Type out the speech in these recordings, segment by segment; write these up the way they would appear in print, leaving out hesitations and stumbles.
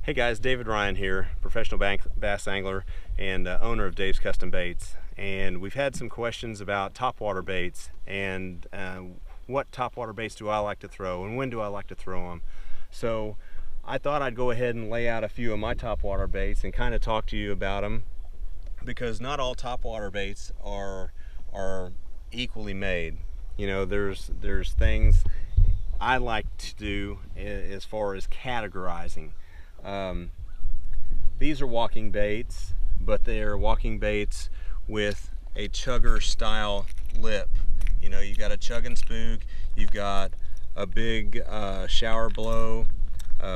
Hey guys, David Ryan here, professional bass angler and owner of Dave's Custom Baits. And we've had some questions about topwater baits and what topwater baits do I like to throw and when do I like to throw them. So I thought I'd go ahead and lay out a few of my topwater baits and kind of talk to you about them, because not all topwater baits are equally made. You know, there's things I like to do as far as categorizing. These are walking baits, but they are walking baits with a chugger style lip. You know, you got a chug and spook, you've got a big shower blow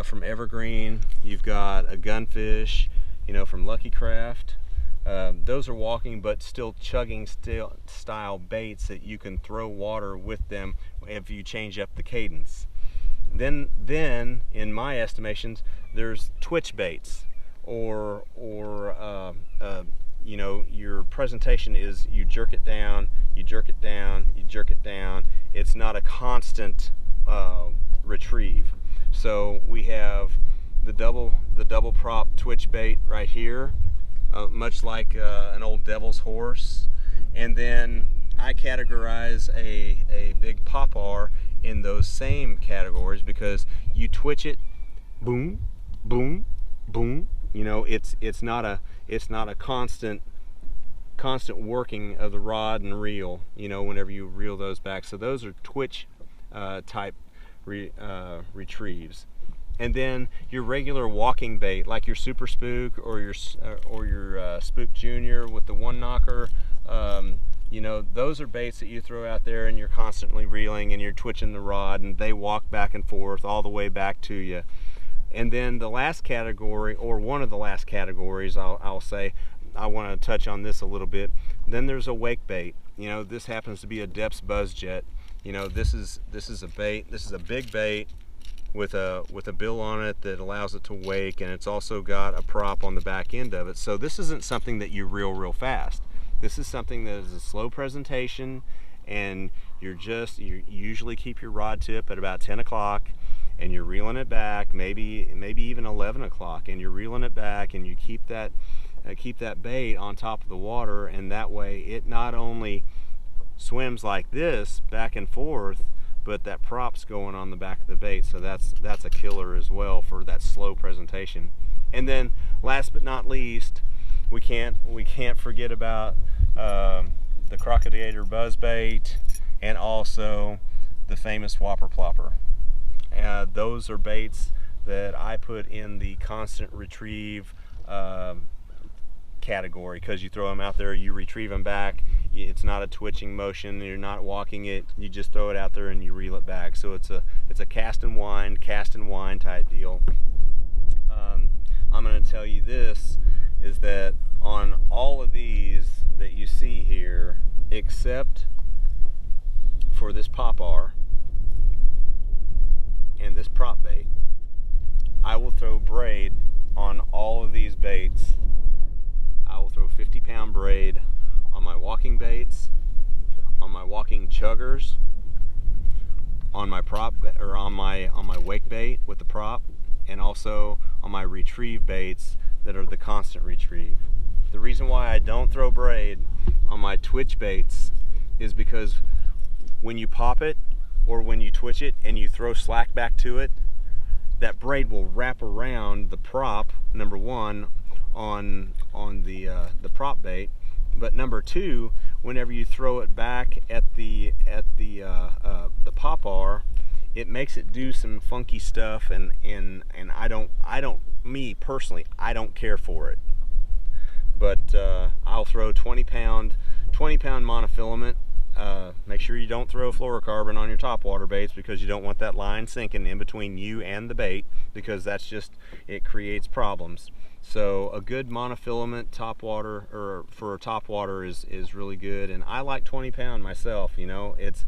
from Evergreen, you've got a gunfish, you know, from Lucky Craft. Those are walking but still chugging style baits that you can throw water with them if you change up the cadence. Then in my estimations, there's twitch baits, or you know, your presentation is you jerk it down, you jerk it down, you jerk it down. It's not a constant retrieve. So we have the double prop twitch bait right here, much like an old devil's horse. And then I categorize a big popar in those same categories, because you twitch it, boom, boom, boom. You know, it's not a constant working of the rod and reel, you know, whenever you reel those back. So those are twitch type retrieves. And then your regular walking bait, like your Super Spook or your Spook Junior with the one knocker, you know, those are baits that you throw out there and you're constantly reeling and you're twitching the rod and they walk back and forth all the way back to you. And then the last category, or one of the last categories, I'll say, I want to touch on this a little bit. Then there's a wake bait. You know, this happens to be a Depths Buzz Jet. You know, this is a bait. This is a big bait with a bill on it that allows it to wake, and it's also got a prop on the back end of it. So this isn't something that you reel real fast. This is something that is a slow presentation, and you usually keep your rod tip at about 10 o'clock, and you're reeling it back, maybe even 11 o'clock, and you're reeling it back, and you keep that bait on top of the water, and that way it not only swims like this back and forth, but that prop's going on the back of the bait. So that's a killer as well for that slow presentation. And then last but not least, we can't forget about the Crocodile buzz bait and also the famous Whopper Plopper. Those are baits that I put in the constant retrieve category, because you throw them out there, you retrieve them back. It's not a twitching motion, you're not walking it, you just throw it out there and you reel it back. So it's a cast and wind type deal. I'm going to tell you this, is that on all of these that you see here, except for this popar and this prop bait, I will throw braid on all of these baits. I will throw 50-pound braid on my walking baits, on my walking chuggers, on my prop, or on my wake bait with the prop, and also on my retrieve baits that are the constant retrieve. The reason why I don't throw braid on my twitch baits is because when you pop it or when you twitch it and you throw slack back to it, that braid will wrap around the prop, number one, on the prop bait, but number two, whenever you throw it back at the popar, it makes it do some funky stuff, and me personally, I don't care for it. But I'll throw 20-pound monofilament. Make sure you don't throw fluorocarbon on your topwater baits, because you don't want that line sinking in between you and the bait, because it creates problems. So a good monofilament topwater, or for a topwater, is really good, and I like 20-pound myself. You know, it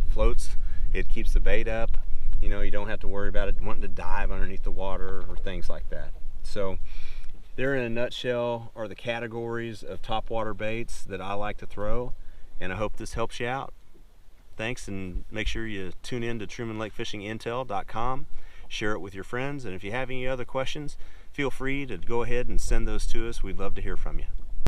floats, it keeps the bait up. You know, you don't have to worry about it wanting to dive underneath the water or things like that. So there, in a nutshell, are the categories of topwater baits that I like to throw, and I hope this helps you out. Thanks, and make sure you tune in to TrumanLakeFishingIntel.com. Share it with your friends, and if you have any other questions, feel free to go ahead and send those to us. We'd love to hear from you.